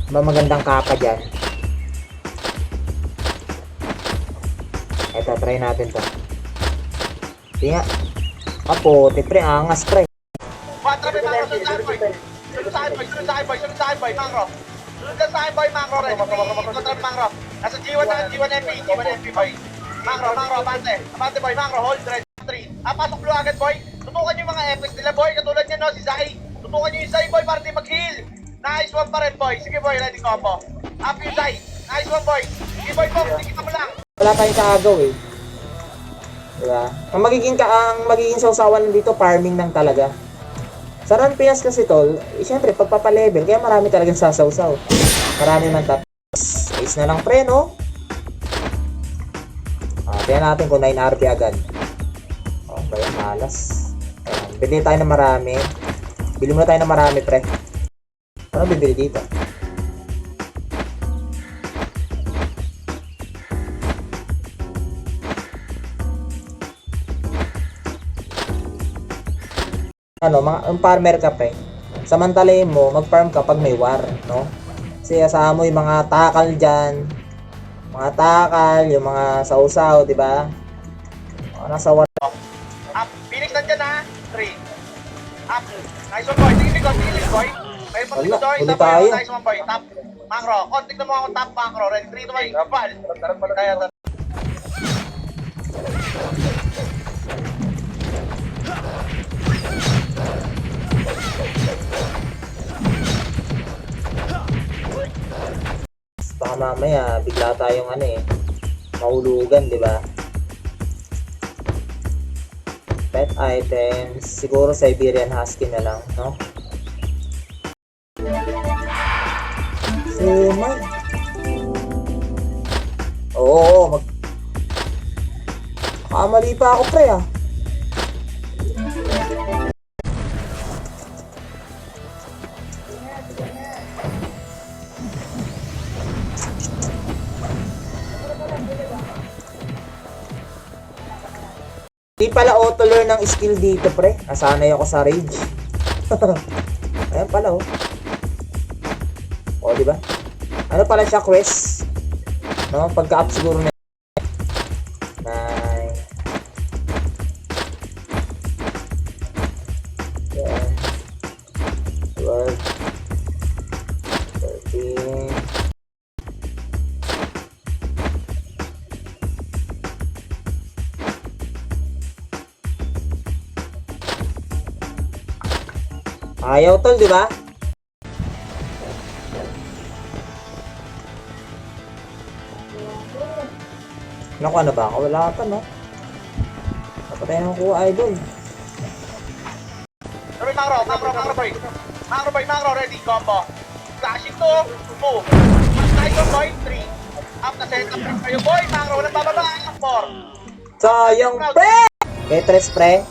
magandang kapa dyan. Ito, try natin to. Tinga. Kapote, pre. Angas, pre. Patrabi, Mangro. Sunod sa akin, boy. Sunod sa akin, boy. Sunod sa akin, boy. Sunod sa akin, boy. Mangro. Sunod sa akin, boy. Mangro. Ready. Patrabi, Mangro. Nasa G1 na, G1 MP. G1 MP, boy. Mangro, abante. Abante, boy. Mangro, hold. Ready. 3. Pasok blue agad, boy. Tutukan yung mga FX nila, boy. Katulad niya, no? Si Zai. Tutukan nyo yung Zai, boy, para di mag-heal. Nice one pa rin, boy. Sige, boy. Ready, combo. Up yung Zai. Nice one, boy. Sige, boy, Pop. Sige ka mo lang. Wala tayong kaagaw eh. Diba? Ang magiging sausawan dito, farming lang talaga. Sa Run Pinas kasi tol, syempre pagpapalevel, kaya marami talagang sasawsaw. Marami man tapos. Ace na lang pre, no? Tingnan natin kung 9 RP agad. Okay, malas. Ayan, bili tayo ng marami. Bili muna tayo ng marami, pre. Ano bibili dito? Ang farmer ka pre. Samantalahin mo, mag-farm ka pag may war, no? Kasi asahan mo yung mga takal dyan. Mga takal, yung mga sausaw, di ba? Mga nasa war. Up. Phoenix nandyan ha. 3. Up. Nice one, boy. Sige, boy. May pagkito doon. Isa boy. Nice one, boy. Top. Mangro. Kontik na mo ako top, Mangro. Ready, 3 to boy. Bal. Kaya. Baka mamaya, bigla tayong mahulugan, di ba? Pet items, siguro Siberian Husky na lang, no? Sumay. Oo, kamali pa ako, pre, ah. Hindi pala auto-learn ng skill dito, pre. Nasanay ako sa rage. Ayan pala, oh. O, diba? Ano pala siya, quest? No? Pagka-up siguro na. 9. Yeah. 12. 13. Ayaw tol, di ba? Naku, ano ba ako? Wala pa, no? Napatay na ko, idol. Sorry, Mangro, boy. Mangro, boy, ready, combo. Flashing to, move. Nice one, boy, 3. Up na set up kayo, boy. Mangro, walang bababa. 4. Sayang, pre! Petres, pre.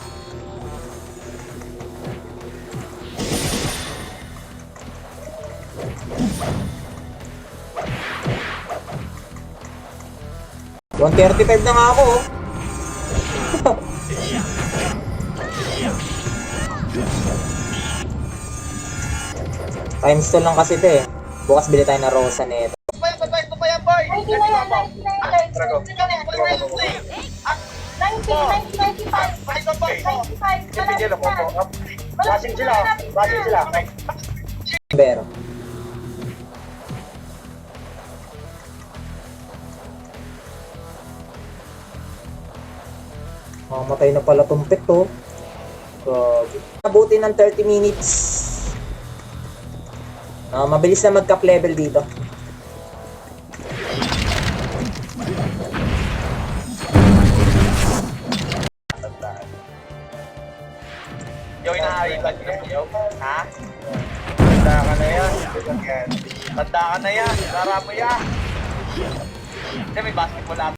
$135 na nga ako, oh. Times 2 lang kasi ito, eh. Bukas bili tayo na rosa nito. Ito pa yan, boy. Ready, combo. Drago. 90, 95. Basing sila. Pero mamatay na pala tong pet, oh. Grabe. Abutin ng 30 minutes. Mabilis na mag-cap level dito. Yo, inaayutan ko na yo. Ha? Tanda ka na yan. Tanda ka na yan. Sara mo yan. Kasi may basketball up.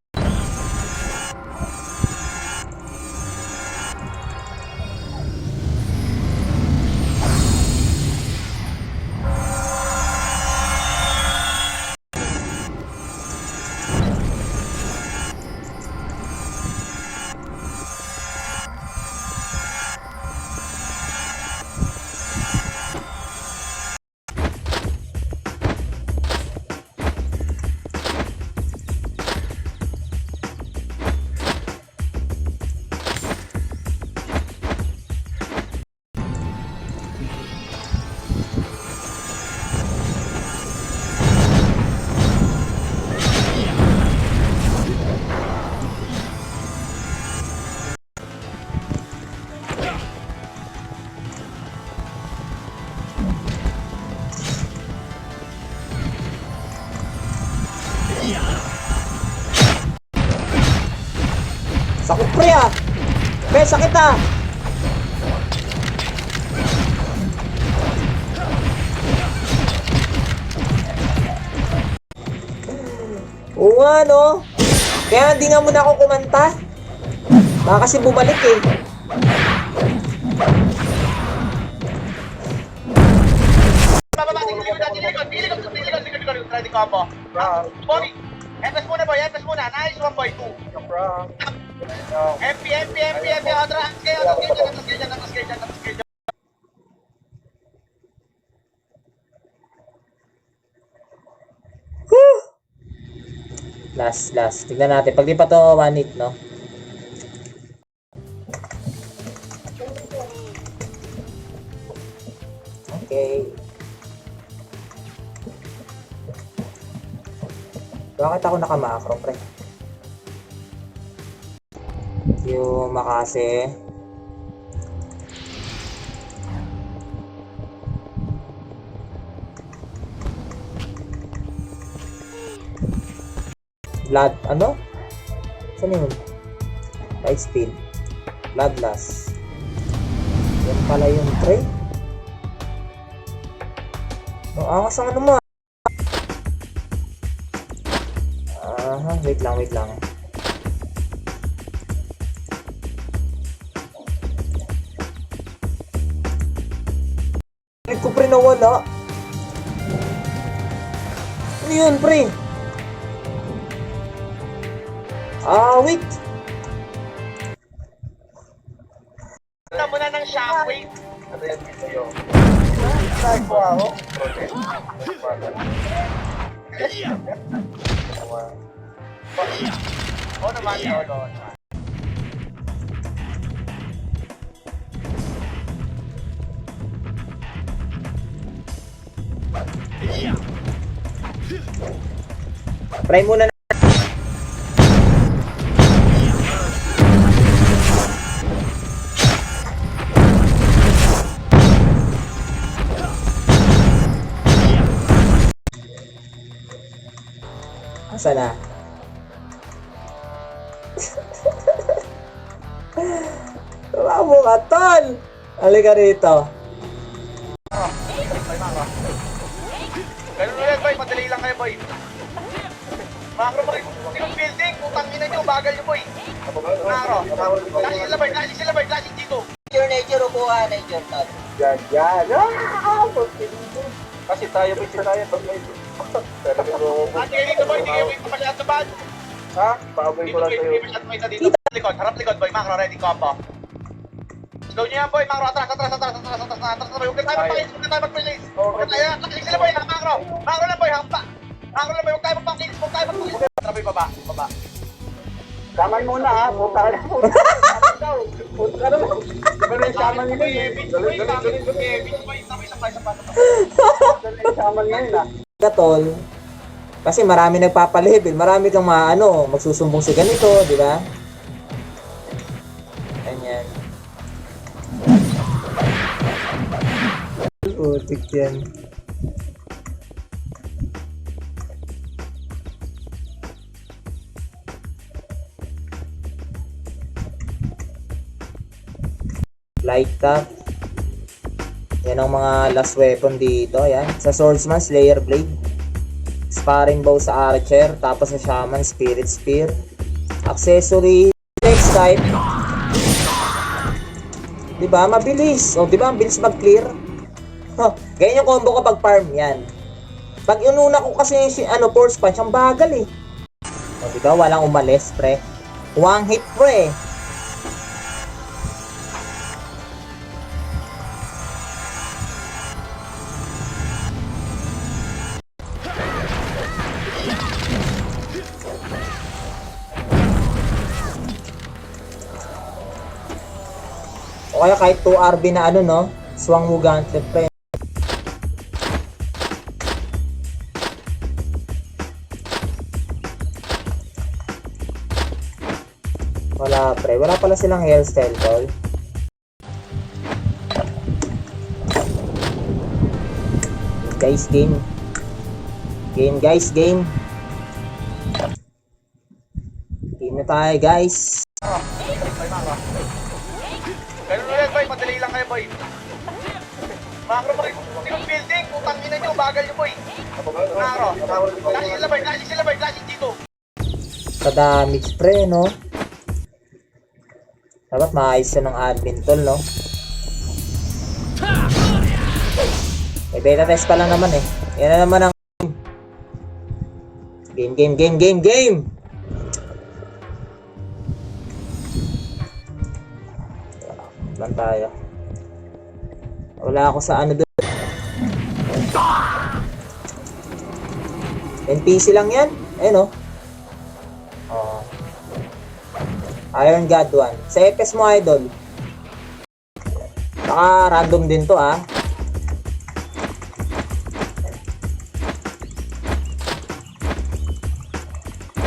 ah. Pre, sakit ah. Oo nga, no? Kaya hindi nga muna ako kumanta. Baka kasi bumalik eh. Bababa, likod. Ready combo. Boy, FS muna boy, FS muna. Nice one boy, 2. MP, atras kayo, atras kayo. Last. Tignan natin. Pag di pa to 1 hit, no? Okay. Bakit ako naka-macro, pre? Yung makase. Blood, ano? Saan yun? Light speed. Bloodlust. Yan pala yung pre. Ang angas ang ano mo. Aha, wait lang. Ko pre nawala. Ano yun pre? Wait. Punta muna ng shockwave. Ano yan video? Try ko ako. Oo naman. Try muna na. Asa na? Tawa mo ka, tol! Halika rito. Ganun ulit boy, madali lang kayo boy. Macro boy, yung building, utang ina nyo, bagal nyo boy. Macro, classic sila boy, classic dito. Nature, upuha, nature, tol. Yan. Kasi tayo pag may talaga mo. At kayo dito boy, hindi kayo masyadong sa bad. Ha? Paaboy Dito ko lang boy, sa'yo. hindi masyadong may dito. Harap likod boy, macro, ready combo. Slow nyo yan boy, macro, atras boy. Huwag ka tayo mag-release. Classic sila boy, macro. Macro lang boy, hampa. Macro lang boy, huwag tayo magpang-release. Tara boy, baba. Saman muna ha. Punta ka na. Punta ka na. Diba na yung saman nila eh. Dali yung saman ngayon ha. Tol. Kasi marami nagpapalevel, marami kang magsusumbong sa ganito, di ba? Ganyan. Putik yan. Light top. Yan ang mga last weapon dito. Yan. Sa swordsman, slayer blade. Sparring bow sa archer. Tapos sa shaman, spirit spear. Accessory, text type. Diba? Mabilis. O, diba? Ang bilis mag-clear. Ganyan yung combo kapag farm. Yan. Pag inuna ko kasi yung force punch, ang bagal eh. O, diba? Walang umalis, pre. One hit, pre. O kaya kahit 2 RB na no? Swang mo gauntlet pre. Wala pre. Wala pala silang hairstyle tol. Guys, game. Game guys, game. Game na tayo guys. boy. Macro, yung building, putang ina nyo, bagal nyo, boy. Macro, flashing sila, boy, flashing dito. Sa damage pre, no? Dapat maayos yan ng admin tol, no? May beta test pa lang naman eh. Yan na naman ang game. Lang tayo. Wala ako sa ano doon. NPC lang yan. Ayun oh. Oh. Iron God 1. Sa FS mo idol. Saka random din to ah.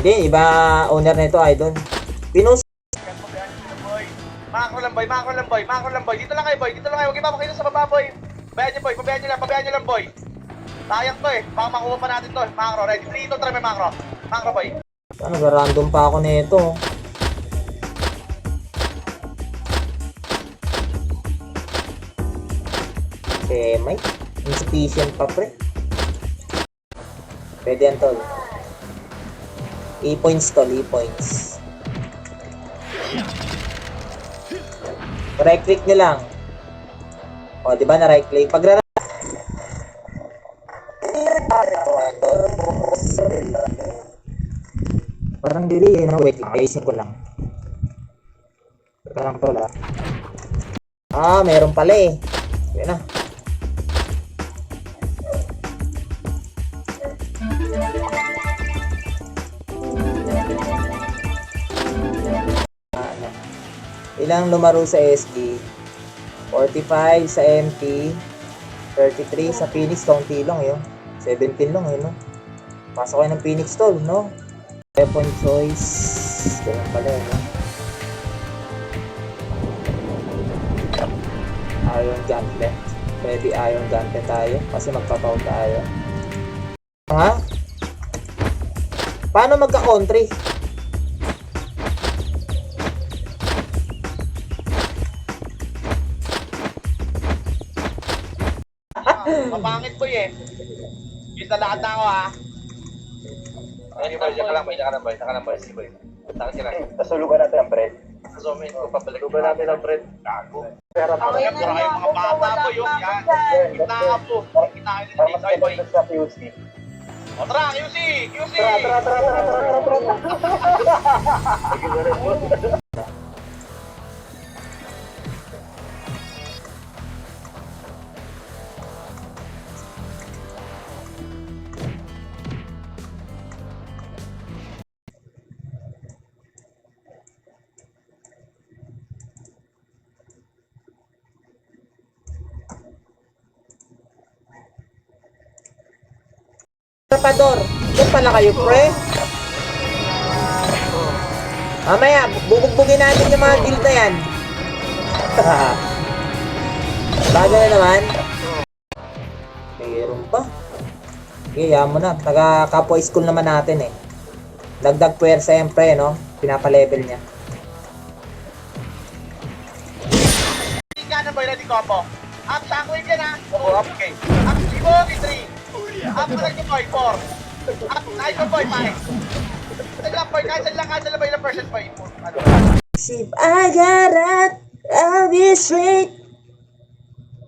Hindi, iba owner nito idol. Pinost. Macro lang, boy. Dito lang kayo, boy. Huwag ipapakita sa baba, boy. Pabayaan nyo lang, boy. Sayang to eh. Baka makuha pa natin to. Macro, ready. 3, 2, 3, may macro. Macro, boy. Ano, random pa ako nito. Okay, may insufficient pa pre. Pwede yan tol. E-points tol, E-points. Right click nyo lang. O, di ba na right click? Pag parang dili eh, no? Wait, ayusin ko lang. Parang tol ah. Ah, meron pala eh. Yun na. Ilang lumaro sa SG? 45 sa MP, 33 sa Phoenix, kaunti lang yun. 17 lang yun, no? Pasok kayo ng Phoenix tol, no? Weapon choice, ganun pala yun, no? Iron Gauntlet. Pwede Iron Gauntlet tayo, kasi magpapaw tayo. Ha? Paano magka-country? Mapangit boy eh. Kita lahat na ako ha. Ay, boy, saka lang boy. Sige boy. Takot ka lang. Tasulugan natin ang bread. Zoom in ko, pabalik. Tasulugan natin ang bread. Gago. Pero Kaya pura kayo mga bata boy yung yan. Kita nga po. Kita nga nila dito ay boy. sa QC. O tara, QC! Trapador, yan pala kayo pre. Mamaya, bubugbugin natin yung mga guild na yan. Bago na naman. Mayroon pa. Okay, yan mo na. Taga kapwa school naman natin eh. Dagdag puwersa siyempre, no? Pinapalevel niya. Hindi ka na boy, ready ko po. Up, shockwave yan ha. Oo, up, okay. Up, Ibo, 3. Up, correct yung boy, 4. Up, nice one boy, 5. Saan lang boy, kahit saan lang boy, ilang percent boy. If I got it, I'll be straight.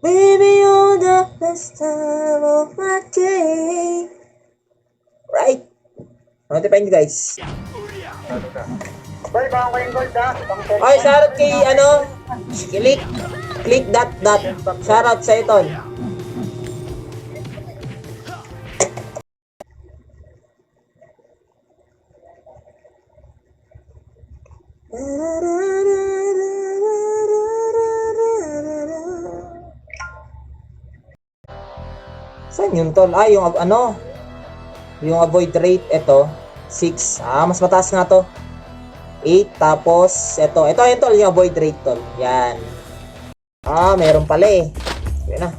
Baby, you're the best time of my day. Right. Ano pa yun guys? Boy, baka ko yung gold ha. Okay, shoutout kay ano? Click that. Shoutout sa ito. Saan yun tol? Ah, yung ano? Yung avoid rate, ito 6. Ah, mas mataas nga to. 8, tapos ito yun tol, yung avoid rate tol. Yan. Ah, meron pala eh. Yun na.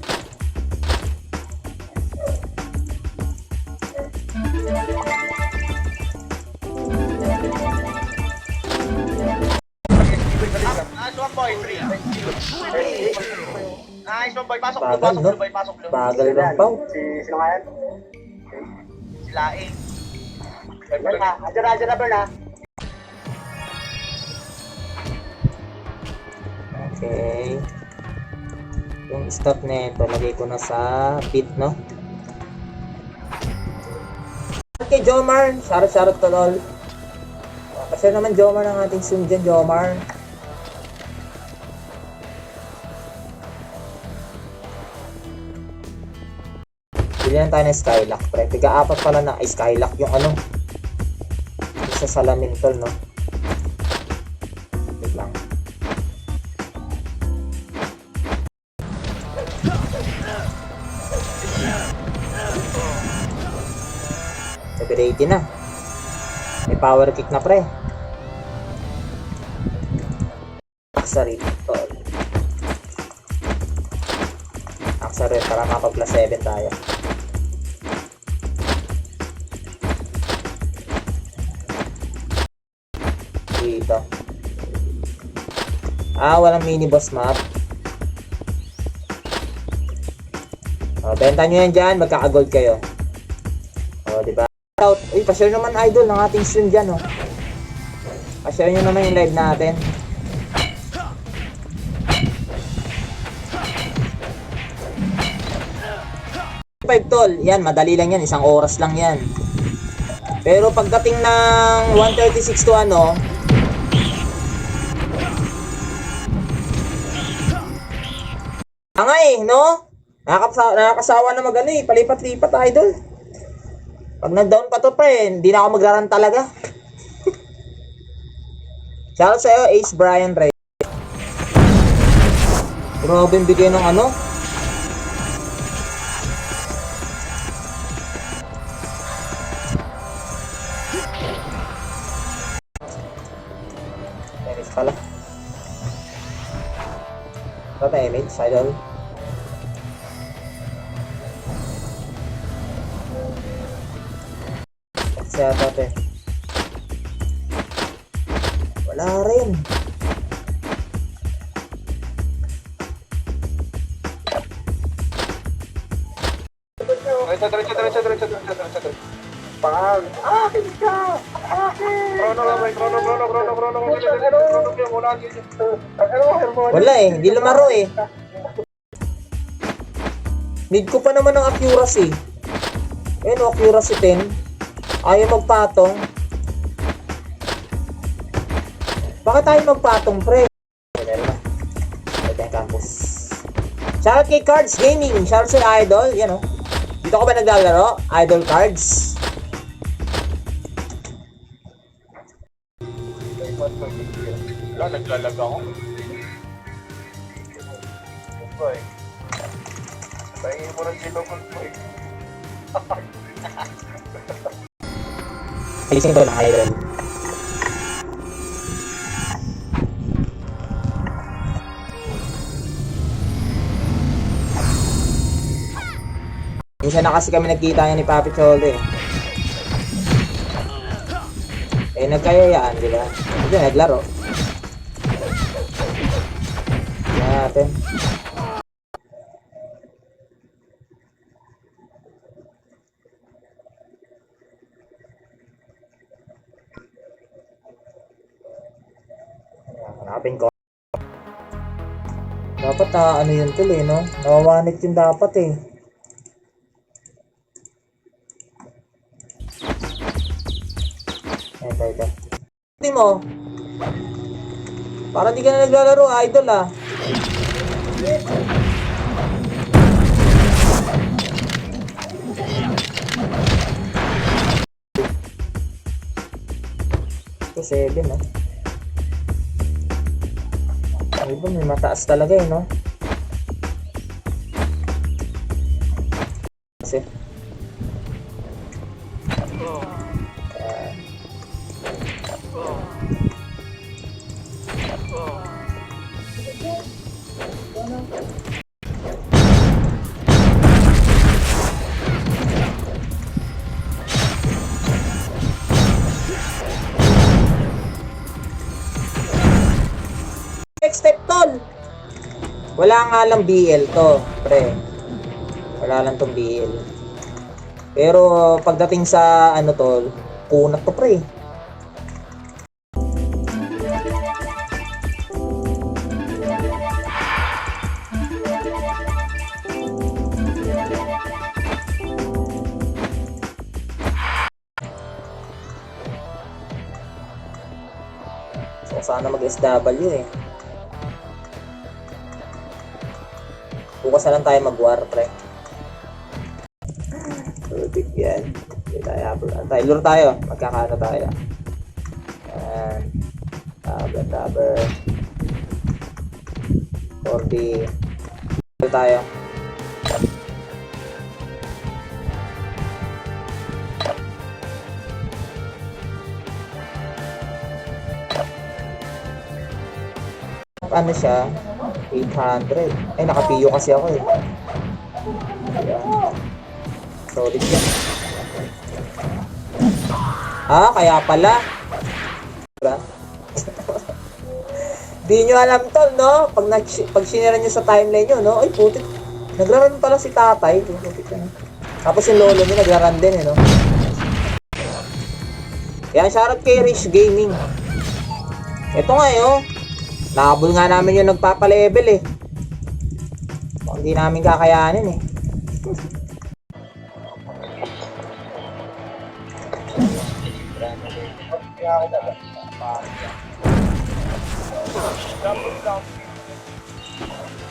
Nice one boy, 3. blue boy. Pasok blue, Bagal, pasok no? blue boy, pasok blue. Bagal ng pao. Sino nga yan? Sila eh. Bern ha. Adyan na Bern ha. Okay. Yung stop na ito, lagay ko na sa pit, no? Okay, Jomar. Shoutout to all. Kasi naman Jomar ng ating soon dyan, Jomar. Bili lang tayo ng Skylock, pre. Tiga-apat pala na Skylock yung ano. Isa sa salamin tol, no? Wait lang. Ready na. May power kick na, pre. Aksari tol. Aksari para maka plus 7 tayo. Dito. Walang mini boss map. Benta nyo yan dyan, magkaka-gold kayo. Diba? Uy, pa-share naman idol ng ating stream dyan, oh. Pa-share nyo naman yung live natin. 5 tol, yan, madali lang yan, 1 oras lang yan. Pero pagdating ng 1:36 to ano, no? Nakakasawa na magano eh, palipat-lipat idol. Pag nag-down pa to pre, hindi na ako magraran talaga. Shoutout sa'yo, Ace Brian Ray. Grabe yung bigay ng ano. Damage pala. Ito damage, idol. Siya tate. Wala rin. Diretso. Pang. Akin ka! Akin! Wala eh, hindi lumaro eh. Need ko pa naman ng accuracy. Ayun, accuracy 10. Ayaw magpatong. Bakit tayo magpatong, pre? Meron na. Ito yung campus. Shoutout kay Cards Gaming. Shoutout sa Idol. Yan o. Dito ko ba naglalaro? Idol Cards. Wala, naglalag ako. Boy. Pahingin mo rin dito kung boy. Alising ko ng Idol. Minsan na kasi kami nagkita niya ni Papi Cholo eh. Nagkayayaan, di ba? Ito, naglaro. Yan natin. Hanapin ko. Dapat ano yun tuloy, no? Nawawanit yun dapat eh. Ito. Hindi mo. Para di ka na naglalaro, idol ah. Ito 7 ah. Ay ba, may mataas talaga eh, no? Kasi next step tol. Wala nga lang BL to, pre. Wala lang tong BL. Pero pagdating sa ano to, kunat to, pre. So, sana mag-SW eh. Bukas na lang tayo mag-war, pre. Putik yan. Hindi tayo. Lure tayo. Magkakano tayo. Ayan. Tabber. 40. Lure tayo. Ano siya? 800. Ay, nakapiyo kasi ako eh. Ayan. Solid yan. Kaya pala. Diba? Di nyo alam to, no? Pag sinira nyo sa timeline nyo, no? Ay, putik. Nagraran pala si tatay. Putik yan. Tapos yung lolo nyo nagraran din, eh, no? Yan, shoutout kay Rich Gaming. Ito nga, eh, oh. Nakabul nga namin yung nagpapalevel, eh. Hindi namin kakayanin, eh.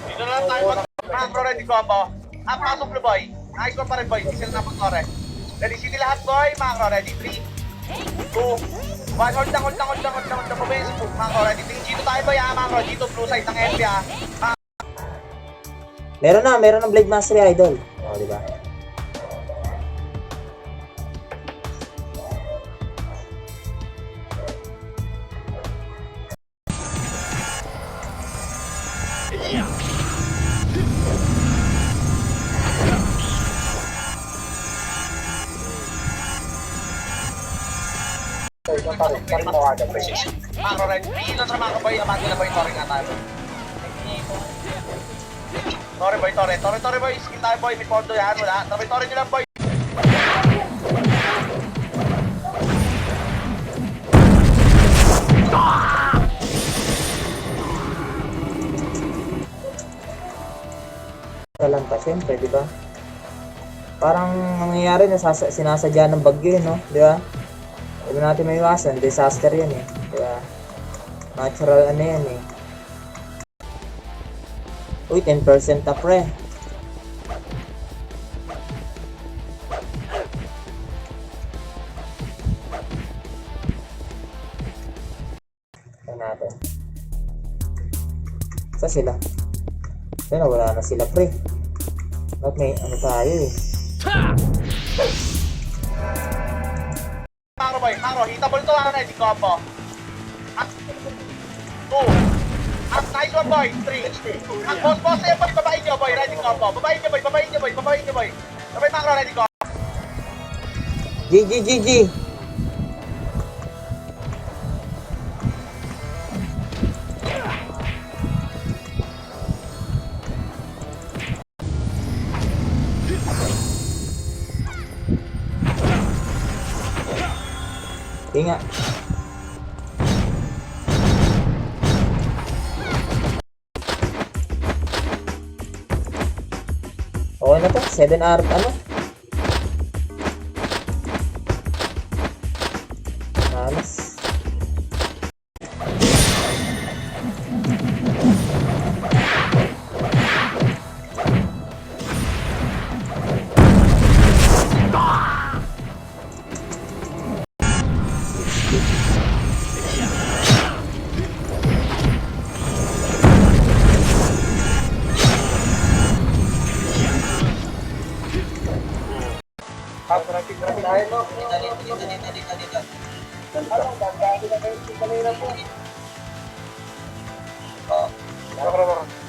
Dito na lang tayo macro ready combo. Pasok na boy. Ayos ko pa rin boy. Diesel na pag-tore. Ready city lahat boy. Macro ready. 3, 2, 1. Hold lang. Pabaya sa macro ready. Dito tayo boy macro. Dito blue side ng FB Meron na Blade Mastery Idol. O, di ba? Macro ready. Pilihan sa macro boy. Amagin na boy. Tore nga tayo. Tore boy. Skill tayo boy. May pondo yan. Wala. Tore nyo lang boy. Lang pa, syempre, di ba? Parang nangyayari na sinasadya ng bagyo, no? Di ba? Hindi natin may iwasan. Disaster yan, eh. Di ba? Natural ano yan, eh. Uy, 10% na, pre. Tignan natin. Saan sila? Ayun, wala na sila, pre. Ba't may ano tayo, eh. Macro boy. Hitable to. Ready combo. 2. Nice one boy. 3. Ang boss sa'yo boy. Babain nyo boy. Ready combo. Babain nyo boy. Sabay macro ready combo. GG. Ingat. Okay na to, 7 hour ano? Alas.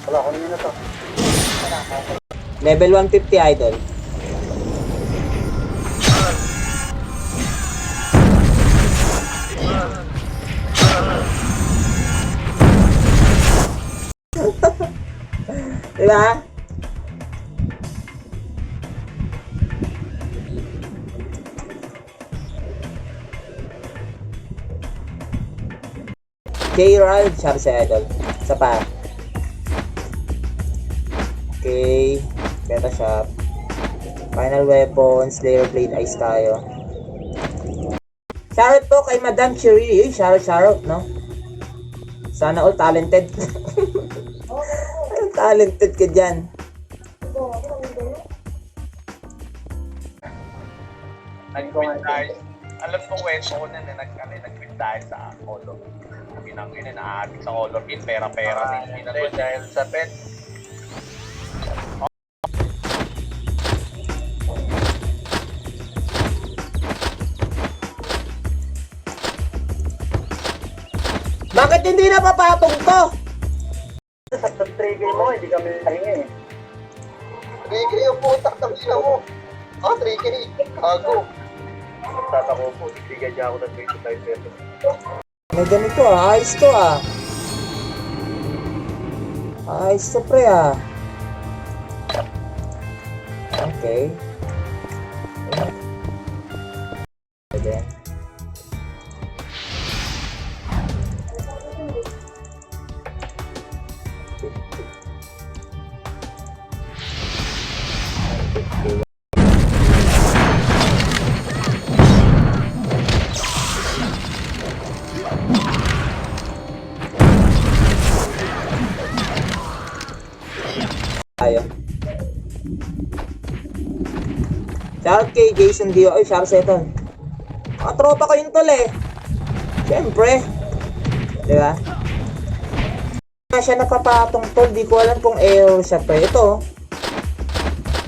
Wala, kunin na to. Level 150 idol. J-Rod, Char si Idol. Isa pa. Okay. Beta shop. Final weapon, Slayer Blade, Ice tayo. Shoutout po kay Madam Cherie. Shoutout, no? Sana all talented. Talented ka dyan. Nag-quit tayo. Alam ko kwento ko na nag-quit tayo sa color. Pinangin na naatik sa color kit, pera-pera din. Dahil sa pet. Bakit hindi napapatong to? Sa trigger mo, hindi kami pahinga eh. Trigger yung putak ng ina mo. Trigger eh. Ako. Tatako po, bigyan niya ako ng 25 pesos. May ganito ah. Ayos to ah. Ayos to pre ah. Okay. Again. Tayo. Shout kay Jason Dio. Ay, shout sa ito. Tropa ko yun tol eh. Siyempre. Diba? Hindi siya napapatong tol. Di ko alam kung error siya pre. Ito.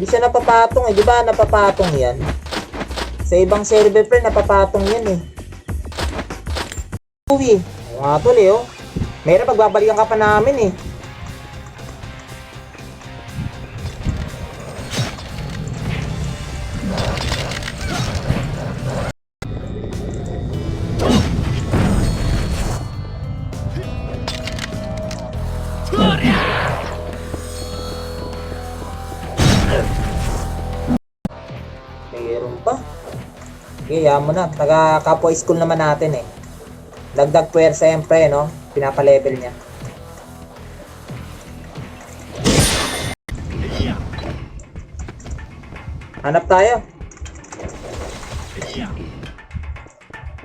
Di siya napapatong eh. Di ba napapatong yan? Sa ibang server pre, napapatong yan eh. Uwi. Mga tol eh oh. Mayroon pagbabalikan ka pa namin eh. Mayroon pa. Okay, yan mo na. Taga kapwa school naman natin eh. Dagdag puwersa siyempre, no? Pinapalevel niya. Hanap tayo.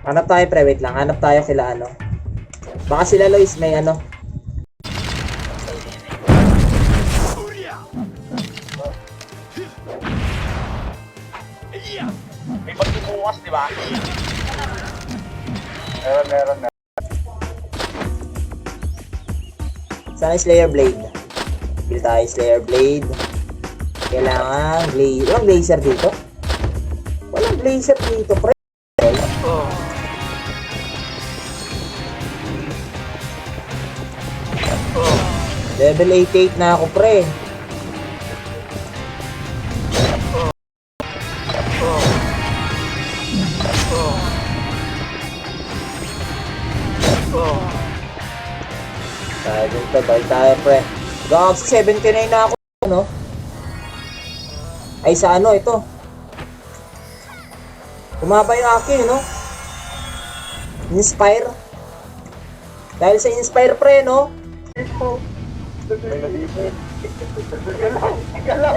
Hanap tayo, pre. Wait lang. Hanap tayo sila ano. Baka sila Lois may ano. May pagbubukas, di ba? Meron. Saan yung Slayer Blade? Kill tayo Slayer Blade. Kailangan blaze. Walang blazer dito? Walang blazer dito, pre. Level 88 na ako, pre. Tayo dito, balik tayo, pre. Gag, 79 na ako, no? Ay, sa ano, ito. Kumaba yung akin, no? Inspire. Dahil sa Inspire, pre, no? Galaw.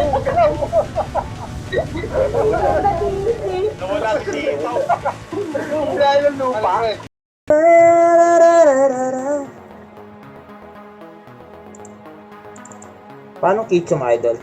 Nawala si Sitaw. Dahil ang lupa. Paano Kichom Idol?